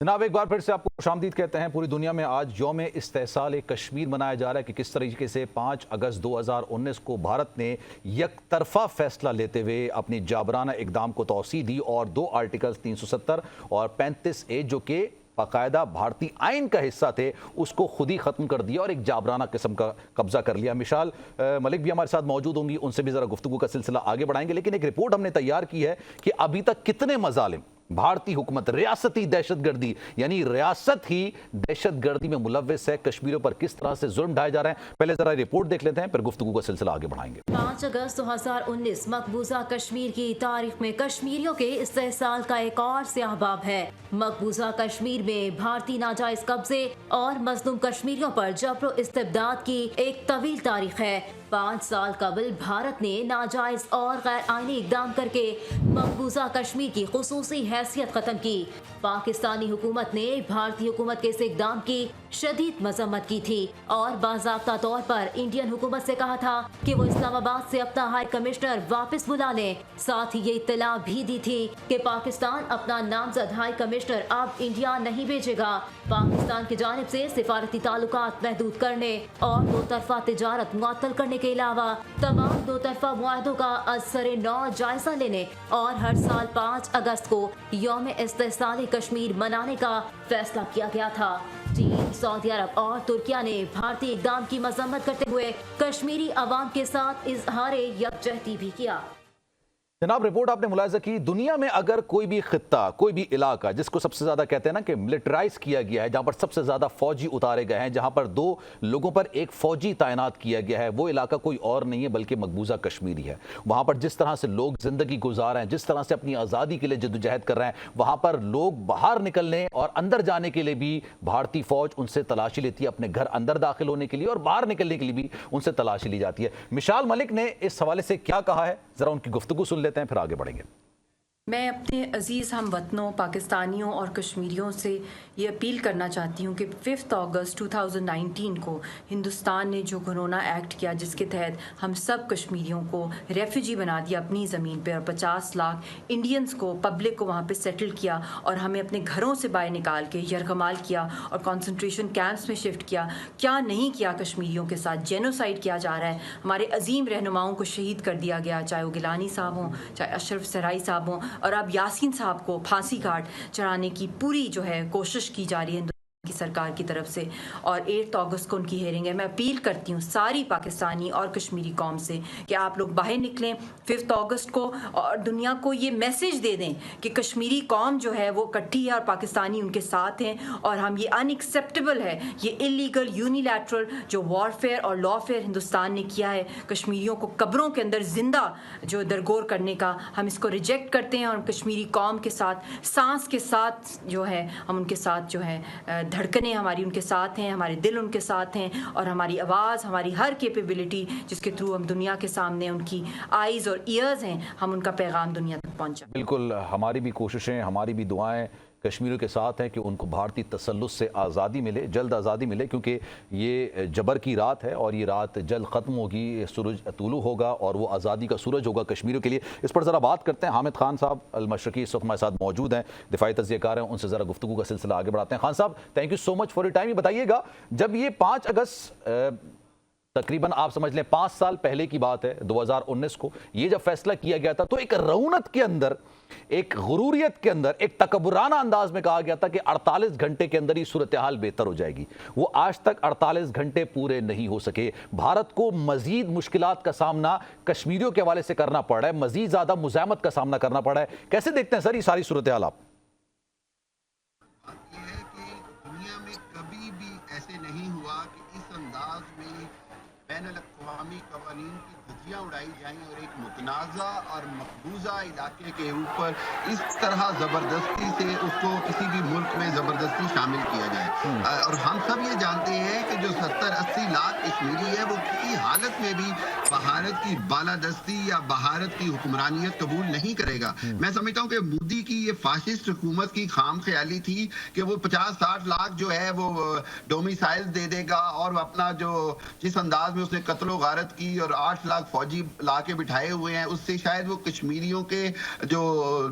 जनाब, एक बार फिर से आपको खुशामदीद कहते हैं। पूरी दुनिया में आज यौम इस्तेसाल कश्मीर मनाया जा रहा है कि किस तरीके से 5 अगस्त 2019 को भारत ने यकतरफा फैसला लेते हुए अपनी जाबराना इकदाम को तौसीह दी और 2 आर्टिकल्स 370 और 35A जो कि बाकायदा भारतीय आइन का हिस्सा थे उसको खुद ही ख़त्म कर दिया और एक जाबराना किस्म का कब्जा कर लिया। मिशाल मलिक भी हमारे साथ मौजूद होंगी, उनसे भी ज़रा गुफ्तगू का सिलसिला आगे बढ़ाएंगे। लेकिन एक रिपोर्ट हमने तैयार की है कि अभी तक कितने मजालिम भारतीय हुकूमत रियासती दहशतगर्दी यानी रियासत ही दहशतगर्दी में मुलव्वस है, कश्मीरों पर किस तरह से जुल्म ढाए जा रहे हैं। पहले जरा रिपोर्ट देख लेते हैं, फिर गुफ्तगू का सिलसिला आगे बढ़ाएंगे। 5 अगस्त 2019 मकबूजा कश्मीर की तारीख में कश्मीरियों के इस्तेसाल का एक और स्याह बाब है। मकबूजा कश्मीर में भारतीय नाजायज कब्जे और मजलूम कश्मीरियों पर जबरो इस्तिबदाद की एक तवील तारीख है। 5 साल कबल भारत ने नाजायज और गैर आईनी इकदाम करके मकबूजा कश्मीर की खुसूसी हैसियत खत्म की। पाकिस्तानी हुकूमत ने भारतीय हुकूमत के इस इकदाम की शदीद मजम्मत की थी और बाज़ाब्ता तौर पर इंडियन हुकूमत से कहा था कि वो इस्लामाबाद से अपना हाई कमिश्नर वापस बुला लें। साथ ही ये इत्तला भी दी थी कि पाकिस्तान अपना नामजद हाई कमिश्नर अब इंडिया नहीं भेजेगा। पाकिस्तान की जानिब से सिफारती ताल्लुकात महदूद करने और दो तरफा तिजारत मुअत्तल करने के अलावा तमाम दो तरफा मुआहदों का असर नौ जायजा लेने और हर साल 5 अगस्त को यौम इस्तेसाल कश्मीर मनाने का फैसला किया गया था। चीन, सऊदी अरब और तुर्किया ने भारतीय इकदाम की मजम्मत करते हुए कश्मीरी अवाम के साथ इजहार यकजहती भी किया। जनाब, रिपोर्ट आपने मुलाहिजा की, दुनिया में अगर कोई भी खित्ता, कोई भी इलाका जिसको सबसे ज़्यादा कहते हैं ना कि मिलिटराइज किया गया है, जहाँ पर सबसे ज़्यादा फौजी उतारे गए हैं, जहाँ पर 2 लोगों पर एक फौजी तैनात किया गया है, वो इलाका कोई और नहीं है बल्कि मकबूजा कश्मीरी है। वहाँ पर जिस तरह से लोग ज़िंदगी गुजार रहे हैं, जिस तरह से अपनी आज़ादी के लिए जद्दोजहद कर रहे हैं, वहाँ पर लोग बाहर निकलने और अंदर जाने के लिए भी भारतीय फ़ौज उनसे तलाशी लेती है, अपने घर अंदर दाखिल होने के लिए और बाहर निकलने के लिए भी उनसे तलाशी ली जाती है। मिशाल मलिक ने इस हवाले से क्या कहा है, ज़रा उनकी गुफ्तगू सुन लेते हैं, फिर आगे बढ़ेंगे। मैं अपने अज़ीज़ हम वतनों, पाकिस्तानियों और कश्मीरियों से ये अपील करना चाहती हूँ कि 5 अगस्त 2019 को हिंदुस्तान ने जो कोरोना एक्ट किया, जिसके तहत हम सब कश्मीरियों को रेफ्यूजी बना दिया अपनी ज़मीन पे और 50 लाख इंडियंस को, पब्लिक को वहाँ पे सेटल किया और हमें अपने घरों से बाहर निकाल के यरगमाल किया और कंसंट्रेशन कैंप्स में शिफ्ट किया। क्या नहीं किया कश्मीरियों के साथ, जेनोसाइड किया जा रहा है। हमारे अजीम रहनुमाओं को शहीद कर दिया गया, चाहे वो गिलानी साहब हों, चाहे अशरफ सराई साहब हों, और अब यासीन साहब को फांसी घाट चढ़ाने की पूरी जो है कोशिश की जा रही है की सरकार की तरफ से। और 8 अगस्त को उनकी हेयरिंग है। मैं अपील करती हूँ सारी पाकिस्तानी और कश्मीरी कौम से कि आप लोग बाहर निकलें 5 अगस्त को और दुनिया को ये मैसेज दे दें कि कश्मीरी कौम जो है वो इकट्ठी है और पाकिस्तानी उनके साथ हैं। और हम ये अनएक्सेप्टेबल है, ये इलीगल यूनिलैटरल जो वॉरफेयर और लॉफेयर हिंदुस्तान ने किया है कश्मीरियों को कब्रों के अंदर जिंदा जो दरगोर करने का, हम इसको रिजेक्ट करते हैं और कश्मीरी कौम के साथ सांस के साथ जो है हम उनके साथ जो है धड़कनें हमारी उनके साथ हैं, हमारे दिल उनके साथ हैं और हमारी आवाज़, हमारी हर कैपेबिलिटी जिसके थ्रू हम दुनिया के सामने उनकी आइज़ और ईयर्स हैं, हम उनका पैगाम दुनिया तक पहुंचाएं। बिल्कुल, हमारी भी कोशिशें, हमारी भी दुआएं कश्मीरियों के साथ हैं कि उनको भारतीय तसल्लुस से आज़ादी मिले, जल्द आज़ादी मिले, क्योंकि ये जबर की रात है और ये रात जल्द ख़त्म होगी, सूरज तुलू होगा और वो आज़ादी का सूरज होगा कश्मीरियों के लिए। इस पर ज़रा बात करते हैं। हामिद खान साहब अल-मशरकी इस वक्त हमारे साथ मौजूद हैं, दिफाई तज़कियाकार हैं, उनसे ज़रा गुफ्तगू का सिलसिला आगे बढ़ाते हैं। खान साहब, thank you so much for your time. ये बताइएगा, जब ये 5 अगस्त तकरीबन आप समझ लें 5 साल पहले की बात है, 2019 को ये जब फैसला किया गया था, तो एक रऊनत के अंदर, एक गुरूरियत के अंदर, एक तकब्बुराना अंदाज में कहा गया था कि 48 घंटे के अंदर ही सूरत हाल बेहतर हो जाएगी। वो आज तक 48 घंटे पूरे नहीं हो सके। भारत को मजीद मुश्किलात का सामना कश्मीरियों के हवाले से करना पड़ रहा है, मजीद ज्यादा मुज़ाहमत का सामना करना पड़ रहा है। कैसे देखते हैं सर ये सारी सूरत हाल आप? दुनिया में कभी भी ऐसे नहीं हुआ कि इस अंदाज में बैनुल-अक़वामी क़वानीन की धज्जियां उड़ाई जाएं और एक मुतनाज़ा और मकबूजा इलाके के ऊपर इस तरह ज़बरदस्ती से उसको किसी भी मुल्क में ज़बरदस्ती शामिल किया जाए। और हम सब ये जानते हैं कि जो 70-80 लाख कश्मीरी है वो किसी हालत में भी भारत की बालादस्ती या भारत की हुक्मरानियत कबूल नहीं करेगा। मैं समझता हूँ कि मोदी की ये फाशिस्ट हुकूमत की खाम ख्याली थी कि वो 50-60 लाख जो है वो डोमिसाइल दे देगा और अपना जो जिस अंदाज में उसने कत्लो गारत की और 8 लाख लाख फौजी ला के बिठाए हुए हैं, उससे शायद वो कश्मीरियों के जो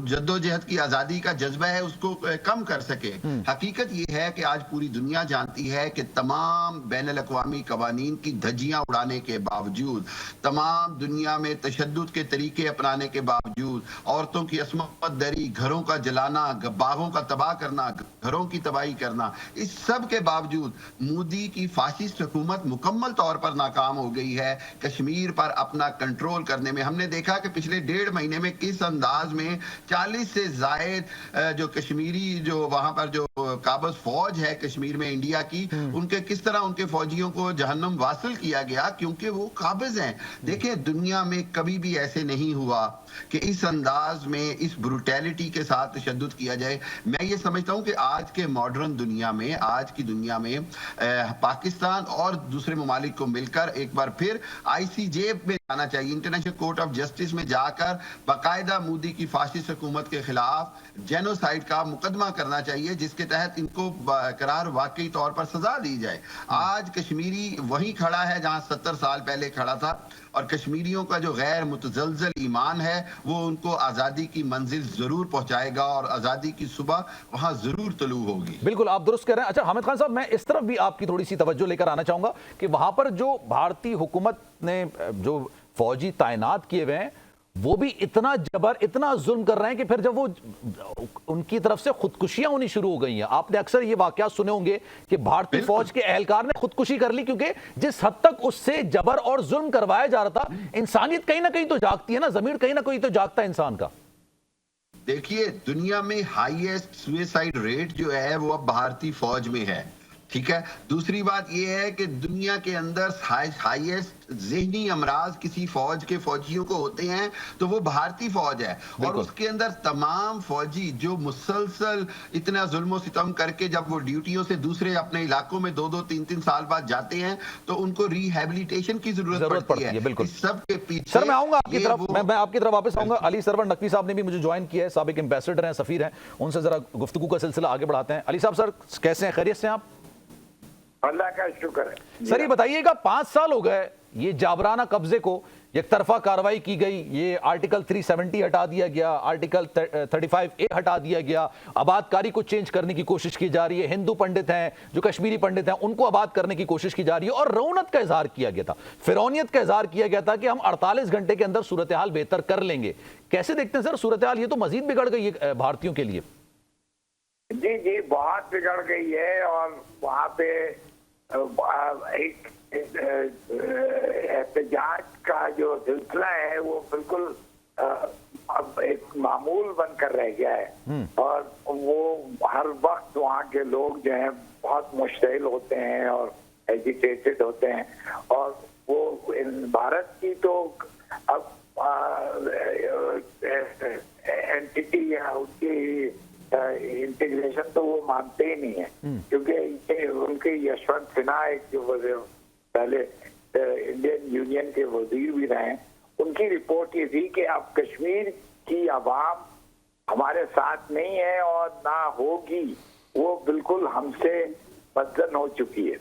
जद्दोजहद की आज़ादी का जज्बा है उसको कम कर सके। हकीकत ये है कि आज पूरी दुनिया जानती है कि तमाम बैनुल-अक़वामी कवानीन की धज्जियां उड़ाने के बावजूद, तमाम दुनिया में तशद्दुद के तरीके अपनाने के बावजूद, औरतों की असमत दरी, घरों का जलाना, बागों का तबाह करना, घरों की तबाही करना, इस सब के बावजूद मोदी की फासिस्ट हुकूमत मुकम्मल तौर पर नाकाम हो गई है कश्मीर पर अपना कंट्रोल करने में। हमने देखा कि पिछले 1.5 महीने में किस अंदाज में 40 से जायद जो कश्मीरी जो वहां पर जो काबज फौज है कश्मीर में इंडिया की, उनके किस तरह उनके फौजियों को जहन्नम वासिल किया गया क्योंकि वो काबिज हैं। देखिए, दुनिया में कभी भी ऐसे नहीं हुआ कि इस अंदाज में, इस ब्रूटैलिटी के साथ तशद्दुद किया जाए। मैं ये समझता हूं कि आज के मॉडर्न दुनिया में, आज की दुनिया में पाकिस्तान और दूसरे ममालिक को मिलकर एक बार फिर ICJ में जाना चाहिए, इंटरनेशनल कोर्ट ऑफ जस्टिस में जाकर बाकायदा मोदी की फासिस्ट हुकूमत के खिलाफ जेनोसाइड का मुकदमा करना चाहिए, जिसके तहत इनको करार वाकई तौर पर सजा दी जाए। आज कश्मीरी वहीं खड़ा है जहां 70 साल पहले खड़ा था, और कश्मीरियों का जो गैर मुतजलजल ईमान है वो उनको आज़ादी की मंजिल जरूर पहुंचाएगा और आज़ादी की सुबह वहां जरूर तलू होगी। बिल्कुल, आप दुरुस्त कह रहे हैं। अच्छा हामिद खान साहब, मैं इस तरफ भी आपकी थोड़ी सी तवज्जो लेकर आना चाहूंगा कि वहां पर जो भारतीय हुकूमत ने जो फौजी तैनात किए हुए हैं वो भी इतना जबर, इतना जुल्म कर रहे हैं कि फिर जब वो उनकी तरफ से खुदकुशियां होनी शुरू हो गई हैं। आपने अक्सर ये वाकया सुने होंगे कि भारतीय फौज के एहलकार ने खुदकुशी कर ली, क्योंकि जिस हद तक उससे जबर और जुल्म करवाया जा रहा था, इंसानियत कहीं ना कहीं तो जागती है ना, जमीर कहीं ना कहीं तो जागता है इंसान का। देखिए, दुनिया में हाईएस्ट सुसाइड रेट जो है वो अब भारतीय फौज में है, ठीक है। दूसरी बात यह है कि दुनिया के अंदर हाईएस्ट ज़हनी अमराज किसी फौज के फौजियों को होते हैं तो वो भारतीय फौज है, और उसके अंदर तमाम फौजी जो मुसलसल इतना जुल्म सितम करके जब वो ड्यूटियों से दूसरे अपने इलाकों में 2-2, 3-3 साल बाद जाते हैं तो उनको रिहेबिलिटेशन की जरूरत पड़ती है। बिल्कुल, इस सब के पीछे सर मैं आऊंगा आपकी तरफ, मैं आपकी तरफ वापस आऊंगा। अली सरवर नकवी साहब ने भी मुझे ज्वाइन किया है, साबिक एम्बेसडर हैं, सफीर हैं, उनसे जरा गुफ्तगू का सिलसिला आगे बढ़ाते हैं। अली साहब, सर कैसे हैं, खैरियत से आप? अल्लाह का शुक्र है। सर ये बताइएगा, 5 साल हो गए ये जाबराना कब्जे को, एक तरफा कार्रवाई की गई, ये आर्टिकल 370 हटा दिया गया, आर्टिकल 35A हटा दिया गया, आबादकारी को चेंज करने की कोशिश की जा रही है, हिंदू पंडित हैं जो कश्मीरी पंडित हैं उनको आबाद करने की कोशिश की जा रही है, और रौनत का इजहार किया गया था, फिरौनियत का इजहार किया गया था कि हम 48 घंटे के अंदर सूरत हाल बेहतर कर लेंगे। कैसे देखते हैं सर सूरत हाल? ये तो मजीद बिगड़ गई है भारतीयों के लिए। जी जी, बहुत बिगड़ गई है, और वहाँ पे एक एहतजाज का जो सिलसिला है वो बिल्कुल अब एक मामूल बनकर रह गया है, और वो हर वक्त वहाँ के लोग जो हैं बहुत मुश्तिल होते हैं और एजिटेटेड होते हैं, और वो भारत की तो अब एंटिटी या उसकी इंटीग्रेशन तो वो मानते ही नहीं है, क्योंकि उनके यशवंत सिन्हा एक जो पहले इंडियन यूनियन के वजीर भी रहे, उनकी रिपोर्ट ये थी कि अब कश्मीर की आवाम हमारे साथ नहीं है और ना होगी, वो बिल्कुल हमसे बदजन हो चुकी है।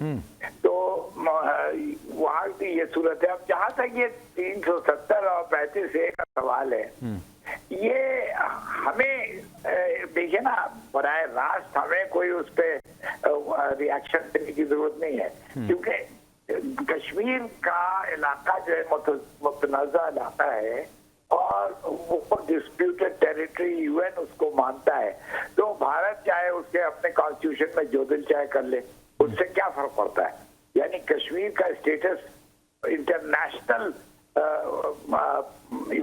तो वहाँ की ये सूरत है। अब जहाँ तक ये 370 और 35A का सवाल है, ये हमें देखिए ना, बराह रास्त हमें कोई उस पर रिएक्शन देने की जरूरत नहीं है, क्योंकि कश्मीर का इलाका जो है मुतनाज़ा इलाका है और वो डिस्प्यूटेड टेरिटरी, UN उसको मानता है, तो भारत चाहे उसके अपने कॉन्स्टिट्यूशन में जो दिल चाहे कर ले, उससे क्या फर्क पड़ता है। यानी कश्मीर का स्टेटस इंटरनेशनल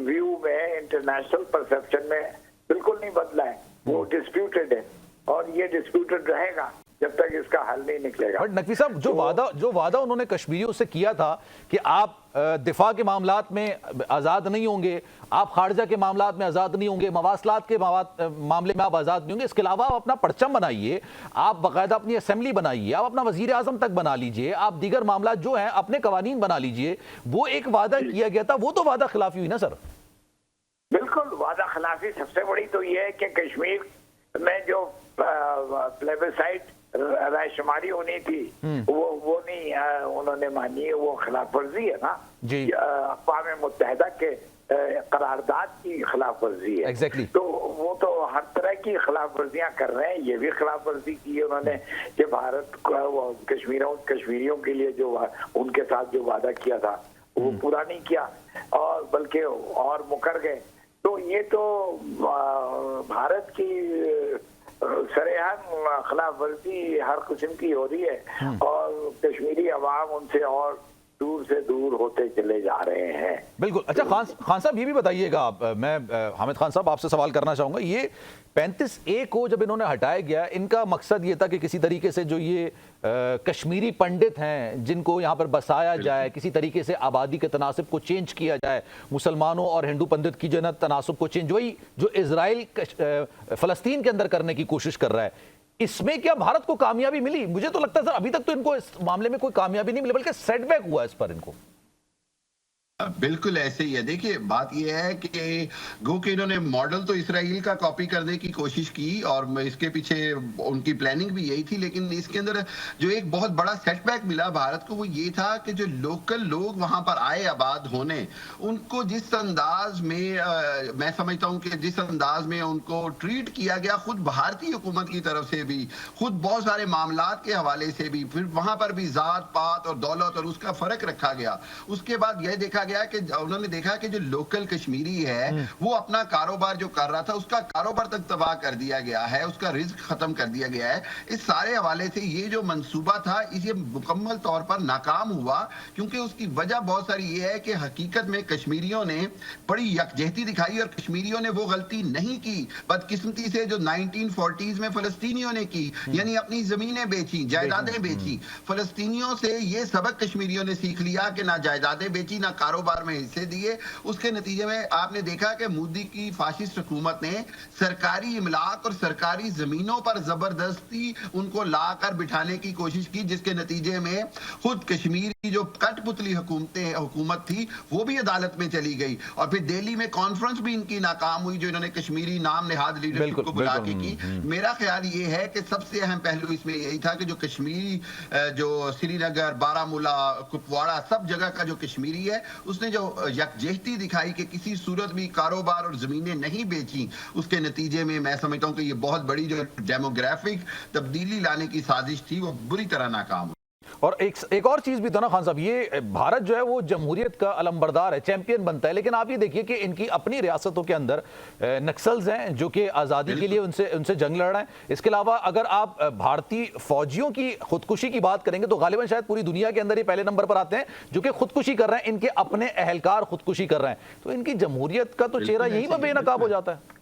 व्यू में, इंटरनेशनल परसेप्शन में बिल्कुल नहीं बदला है, वो डिस्प्यूटेड है, और ये डिस्प्यूटेड रहेगा जब तक इसका हल नहीं निकलेगा। बट नकवी साहब, जो वादा उन्होंने कश्मीरियों से किया था कि आप दिफा के मामलात में आज़ाद नहीं होंगे, आप खारजा के मामलात में आज़ाद नहीं होंगे, मवासलात के मामले में आप आज़ाद नहीं होंगे, इसके अलावा आप अपना परचम बनाइए, आप बाकायदा अपनी असेंबली बनाइए, आप अपना वजीर आज़म तक बना लीजिए, आप दीगर मामलात जो हैं अपने कवानीन बना लीजिए। वो एक वादा किया गया था, वो तो वादा खिलाफी हुई ना सर? बिल्कुल, वादा खिलाफी सबसे बड़ी तो ये है कि कश्मीर में जो प्लेबिसाइट रायशुमारी होनी थी, वो नहीं उन्होंने मानी, वो खिलाफ वर्जी है ना जी। अक़वाम मुत्तहिदा के करारदाद की खिलाफ वर्जी है। Exactly. तो वो तो हर तरह की खिलाफ वर्जियां कर रहे हैं। ये भी खिलाफ वर्जी की है उन्होंने कि भारत को कश्मीरियों के लिए जो उनके साथ जो वादा किया था वो पूरा नहीं किया, और बल्कि और मुकर गए। तो ये तो भारत की सरेआम खिलाफ वर्जी हर किस्म की हो रही है, और कश्मीरी अवाम उनसे और दूर से दूर होते चले जा रहे हैं। बिल्कुल। अच्छा खान साहब ये भी बताइएगा, मैं हामिद खान साहब आपसे सवाल करना चाहूंगा, ये 35A को जब इन्होंने हटाया गया, इनका मकसद ये था कि किसी तरीके से जो ये कश्मीरी पंडित हैं जिनको यहाँ पर बसाया जाए, किसी तरीके से आबादी के तनासब को चेंज किया जाए, मुसलमानों और हिंदू पंडित की जो है तनासब को चेंज, वही जो इजराइल फलस्तीन के अंदर करने की कोशिश कर रहा है, इसमें क्या भारत को कामयाबी मिली? मुझे तो लगता है सर अभी तक तो इनको इस मामले में कोई कामयाबी नहीं मिली, बल्कि सेटबैक हुआ इस पर इनको। बिल्कुल ऐसे ही है। देखिए बात यह है कि गो कि इन्होंने मॉडल तो इसराइल का कॉपी करने की कोशिश की और इसके पीछे उनकी प्लानिंग भी यही थी, लेकिन इसके अंदर जो एक बहुत बड़ा सेटबैक मिला भारत को वो ये था कि जो लोकल लोग वहां पर आए आबाद होने, उनको जिस अंदाज में मैं समझता हूं कि जिस अंदाज में उनको ट्रीट किया गया, खुद भारतीय हुकूमत की तरफ से भी, खुद बहुत सारे मामलात के हवाले से भी, फिर वहां पर भी जात पात और दौलत और उसका फर्क रखा गया। उसके बाद यह देखा गया कि उन्होंने देखा कि जो लोकल कश्मीरी है वो अपना कारोबार जो कर रहा था उसका कारोबार तक तबाह कर दिया गया है, उसका रिस्क खत्म कर दिया गया है। इस सारे हवाले से ये जो मंसूबा था इसे मुकम्मल तौर पर नाकाम हुआ, क्योंकि उसकी वजह बहुत सारी ये है कि हकीकत में कश्मीरियों ने बड़ी यकजहती दिखाई और कश्मीरियों ने वो गलती नहीं की बदकिस्मती से जो 1940s में फलस्तीनियों ने की, यानी अपनी जमीनें बेची, जायदादें बेची। फलस्तीनियों से ये सबक कश्मीरियों ने सीख लिया कि ना जायदादें बेची ना कारोबार में हिस्से दिए। उसके नतीजे में आपने देखा कि मोदी की फाशिस्ट हुकूमत ने सरकारी इमलाक और सरकारी जमीनों पर जबरदस्ती उनको लाकर बिठाने की कोशिश की, जिसके नतीजे में खुद कश्मीर की जो कठपुतली हुकूमत थी वो भी अदालत में चली गई, और फिर दिल्ली में कॉन्फ्रेंस भी इनकी नाकाम हुई जो इन्होंने कश्मीरी नाम नेहाद लीडरशिप को बुला के की। मेरा ख्याल ये है कि सबसे अहम पहलू इसमें यही था कि जो कश्मीरी जो श्रीनगर, बारामूला, कुपवाड़ा सब जगह का जो कश्मीरी है उसने जो यकजहती दिखाई कि किसी सूरत भी कारोबार और जमीनें नहीं बेची, उसके नतीजे में मैं समझता हूं कि ये बहुत बड़ी जो डेमोग्राफिक तब्दीली लाने की साजिश थी वो बुरी तरह नाकाम हुई। और एक और चीज भी था ना खान साहब, ये भारत जो है वो जमहूरियत का अलंबरदार है, चैंपियन बनता है, लेकिन आप ये देखिए कि इनकी अपनी रियासतों के अंदर नक्सल्स हैं जो कि आज़ादी के लिए उनसे जंग लड़ रहे हैं। इसके अलावा अगर आप भारतीय फौजियों की खुदकुशी की बात करेंगे तो गालिबन शायद पूरी दुनिया के अंदर ही पहले नंबर पर आते हैं जो कि खुदकुशी कर रहे हैं, इनके अपने अहलकार खुदकुशी कर रहे हैं। तो इनकी जमहूरियत का तो चेहरा यहीं पर बेनकाब हो जाता है।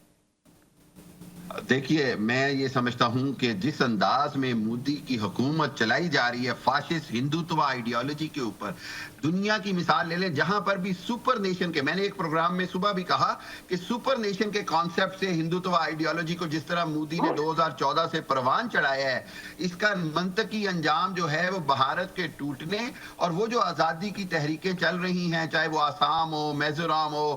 देखिए मैं ये समझता हूं कि जिस अंदाज में मोदी की हुकूमत चलाई जा रही है फाशिस्ट हिंदुत्व आइडियोलॉजी के ऊपर, दुनिया की मिसाल ले लें जहां पर भी सुपर नेशन के, मैंने एक प्रोग्राम में सुबह भी कहा कि सुपर नेशन के कॉन्सेप्ट से हिंदुत्व आइडियोलॉजी को जिस तरह मोदी ने 2014 से परवान चढ़ाया है, इसका मंतकी अंजाम जो है वो भारत के टूटने और वो जो आज़ादी की तहरीकें चल रही हैं, चाहे वो आसाम हो, मिजोरम हो,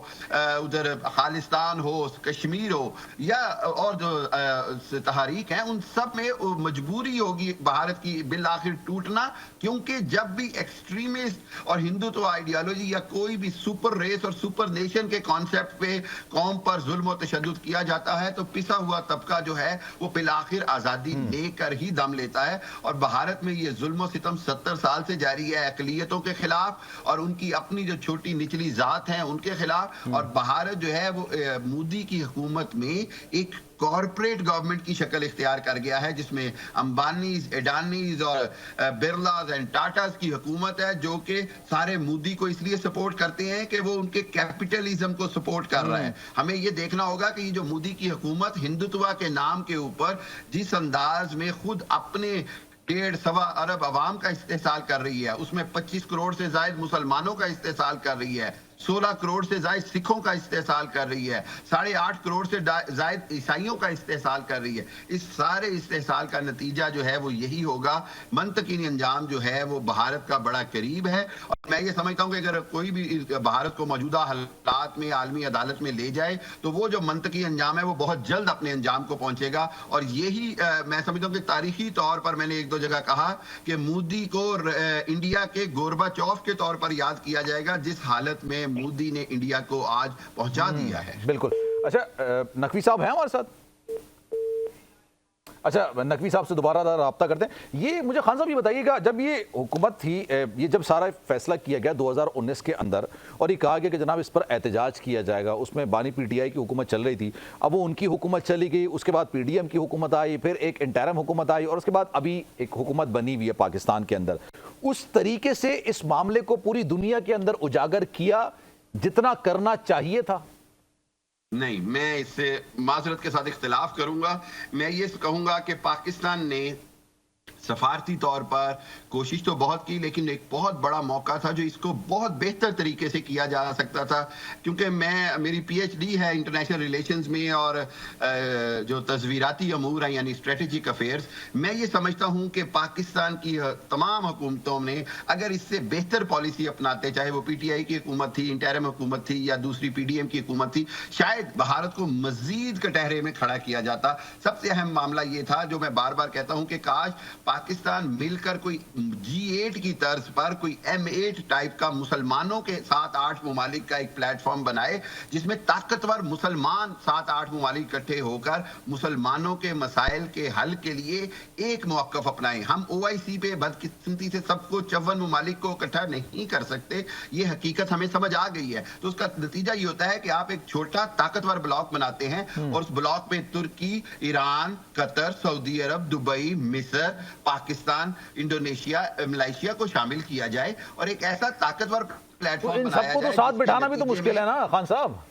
उधर खालिस्तान हो, कश्मीर हो या और तहरीक हैं, उन सब में मजबूरी होगी भारत की बिल आखिर टूटना, क्योंकि जब भी एक्सट्रीमिस्ट और हिंदुत्व आइडियोलॉजी या कोई भी सुपर रेस और सुपर नेशन के कॉन्सेप्ट पे कौम पर जुल्म और तशद्दुद किया जाता है तो पिसा हुआ तबका जो है वो बिल आखिर आजादी लेकर ही दम लेता है। और भारत में ये जुल्म सितम 70 साल से जारी है अकलियतों के खिलाफ और उनकी अपनी जो छोटी निचली जात हैं उनके खिलाफ। और भारत जो है वो मोदी की हुकूमत में एक कॉर्पोरेट गवर्नमेंट की शक्ल इख्तियार कर गया है जिसमें अंबानीज, एडानीज और बिरलाज एंड टाटास की हुकूमत है जो कि सारे मोदी को इसलिए सपोर्ट करते हैं कि वो उनके कैपिटलिज्म को सपोर्ट कर रहा है। हमें ये देखना होगा कि ये जो मोदी की हुकूमत हिंदुत्व के नाम के ऊपर जिस अंदाज में खुद अपने 1.5 अरब आवाम का इस्तेसाल कर रही है, उसमें 25 करोड़ से ज्यादा मुसलमानों का इस्तेसाल कर रही है, 16 करोड़ से ज्यादा सिखों का इस्तेसाल कर रही है, 8.5 करोड़ से ज्यादा ईसाइयों का इस्तेसाल कर रही है। इस सारे इस्तेसाल का नतीजा जो है वो यही होगा, मंतकी अंजाम जो है वो भारत का बड़ा करीब है। और मैं ये समझता हूं कि अगर कोई भी भारत को मौजूदा हालात में आलमी अदालत में ले जाए तो वो जो मंतकी अंजाम है वो बहुत जल्द अपने अंजाम को पहुंचेगा। और यही मैं समझता हूं कि तारीखी तौर पर मैंने एक दो जगह कहा कि मोदी को इंडिया के गोरबाचौफ के तौर पर याद किया जाएगा, जिस हालत में मोदी ने इंडिया को आज पहुंचा दिया है। बिल्कुल। अच्छा, नकवी साहब हैं हमारे साथ? अच्छा, नकवी साहब से दोबारा रब्ता करते हैं। ये मुझे खान साहब ये बताइएगा, जब ये हुकूमत थी, ये जब सारा फैसला किया गया 2019 के अंदर और ये कहा गया कि जनाब इस पर एहतजाज किया जाएगा, उसमें बानी पीटीआई की हुकूमत चल रही थी, अब वो उनकी हुकूमत चली गई, उसके बाद पीडीएम की हुकूमत आई, फिर एक इंटरिम हुकूमत आई और उसके बाद अभी एक हुकूमत बनी हुई है पाकिस्तान के अंदर। उस तरीके से इस मामले को पूरी दुनिया के अंदर उजागर किया जितना करना चाहिए था? नहीं, मैं इससे माजरत के साथ इख्तिलाफ करूंगा। मैं ये कहूंगा कि पाकिस्तान ने सफारती तौर पर कोशिश तो बहुत की, लेकिन एक बहुत बड़ा मौका था जो इसको बहुत बेहतर तरीके से किया जा सकता था। क्योंकि मेरी पीएचडी है इंटरनेशनल रिलेशंस में और जो तस्वीराती अमूर हैं यानी स्ट्रेटेजिक अफेयर्स, मैं ये समझता हूं कि पाकिस्तान की तमाम हुकूमतों ने अगर इससे बेहतर पॉलिसी अपनाते, चाहे वो पीटीआई की हुकूमत थी, इंटरिम हुकूमत थी या दूसरी पीडीएम की हुकूमत थी, शायद भारत को मजीद कटहरे में खड़ा किया जाता। सबसे अहम मामला ये था जो मैं बार बार कहता हूं कि काश पाकिस्तान मिलकर कोई G8 की तर्ज पर कोई M8 टाइप का मुसलमानों के 7-8 ममालिक का एक प्लेटफॉर्म बनाए, जिसमें ताकतवर मुसलमान 7-8 ममालिक इकट्ठे होकर मुसलमानों के मसाइल के हल के लिए एक मौक़िफ़ अपनाएं। हम OIC पे बदकिस्मती से सबको 54 ममालिक को इकट्ठा नहीं कर सकते, ये हकीकत हमें समझ आ गई है। तो उसका नतीजा ये होता है कि आप एक छोटा ताकतवर ब्लॉक बनाते हैं और उस ब्लॉक में तुर्की, ईरान, कतर, सऊदी अरब, दुबई, मिस्र, पाकिस्तान, इंडोनेशिया, मलेशिया को शामिल किया जाए और एक ऐसा ताकतवर प्लेटफॉर्म इन बनाया सबको जाए। तो साथ बिठाना भी तो मुश्किल है ना खान साहब?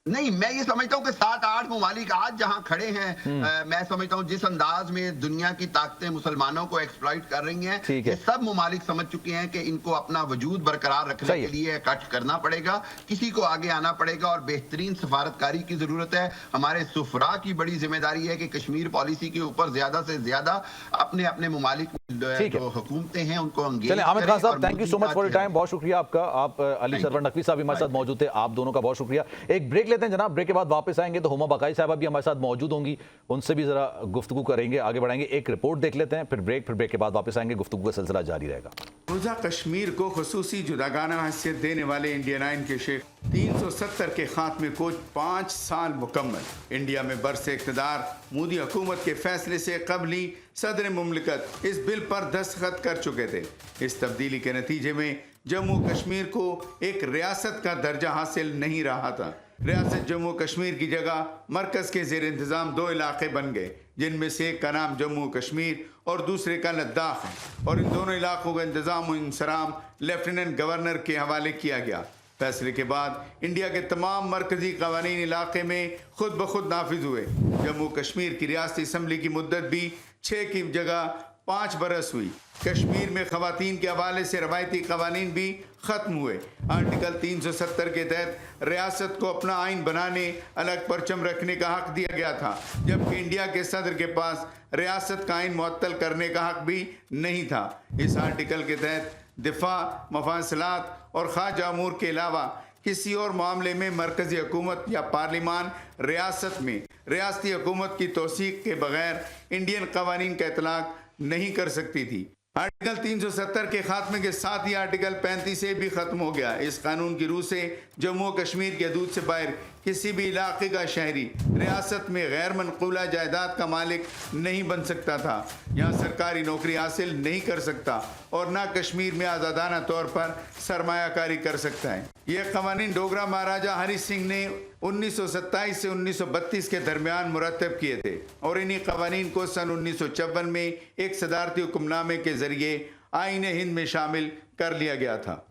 नहीं, मैं ये समझता हूं कि 7-8 ममालिक आज जहां खड़े हैं, मैं समझता हूं जिस अंदाज में दुनिया की ताकतें मुसलमानों को एक्सप्लॉइट कर रही हैं, ये सब ममालिक समझ चुके हैं कि इनको अपना वजूद बरकरार रखने के लिए इकट्ठ करना पड़ेगा, किसी को आगे आना पड़ेगा और बेहतरीन सफारतकारी की जरूरत है। हमारे सुफरा की बड़ी जिम्मेदारी है कि कश्मीर पॉलिसी के ऊपर ज्यादा से ज्यादा अपने अपने ममालिक जो हुकूमतें हैं उनको एंगेज करें। आमिर खान साहब, thank you so much for your time, बहुत शुक्रिया आपका। आप अली सरवर नकवी साहब हमारे साथ मौजूद थे, आप दोनों का बहुत शुक्रिया। एक ब्रेक लेते हैं जनाब, ब्रेक के बाद वापस आएंगे तो हुमा बकाई साहब भी हमारे साथ मौजूद होंगी, उनसे भी जरा गुफ्तगू करेंगे, आगे बढ़ाएंगे। एक रिपोर्ट देख लेते हैं, फिर ब्रेक के बाद वापस आएंगे, गुफ्तगू का सिलसिला जारी रहेगा। मकबूजा कश्मीर को खुसूसी जुदागाना हैसियत देने वाले इंडियन आइन के शेख 370 के खात्मे को 5 साल मुकम्मल। इंडिया में बरसे इक़्तिदार मोदी हुकूमत के फैसले से कबल ही सदर मुमलिकत इस बिल पर दस्तखत कर चुके थे। इस तब्दीली के नतीजे में जम्मू कश्मीर को एक रियासत का दर्जा हासिल नहीं रहा था। रियासत जम्मू कश्मीर की जगह मरकज़ के ज़ेर इंतज़ाम 2 इलाके बन गए, जिनमें से एक का नाम जम्मू कश्मीर और दूसरे का लद्दाख है, और इन दोनों इलाकों का इंतज़ाम और इंसराम लेफ्टिनेंट गवर्नर के हवाले किया गया। फैसले के बाद इंडिया के तमाम मरकजी कवानीन इलाके में खुद ब खुद नाफिज हुए। जम्मू कश्मीर की रियासती असम्बली की मुद्दत भी 6 की जगह 5 बरस हुई। कश्मीर में खवातीन के हवाले से रवायती कवानीन भी ख़त्म हुए। आर्टिकल 370 के तहत रियासत को अपना आइन बनाने, अलग परचम रखने का हक दिया गया था, जबकि इंडिया के सदर के पास रियासत का आइन मुअत्तल करने का हक भी नहीं था। इस आर्टिकल के तहत दिफा, मफासलात और खारजा अमूर के अलावा किसी और मामले में मरकजी हुकूमत या पार्लिमान रियासत में रियासती हुकूमत की तौसीक के बगैर इंडियन कवानीन का इतलाक नहीं कर सकती थी। आर्टिकल 370 के खात्मे के साथ ही आर्टिकल 35 से भी खत्म हो गया। इस कानून की रूह से जम्मू कश्मीर के हदूद से बाहर किसी भी इलाके का शहरी रियासत में गैर मनकूला जायदाद का मालिक नहीं बन सकता था, यहाँ सरकारी नौकरी हासिल नहीं कर सकता और ना कश्मीर में आज़ादाना तौर पर सरमायाकारी कर सकता है। ये कवानीन डोगरा महाराजा हरी सिंह ने 1927 से 1932 के दरमियान मुरतब किए थे और इन्हीं कवानीन को सन 1954 में एक सदारती हुक्मनामे के जरिए आईन हिंद में शामिल कर लिया गया था।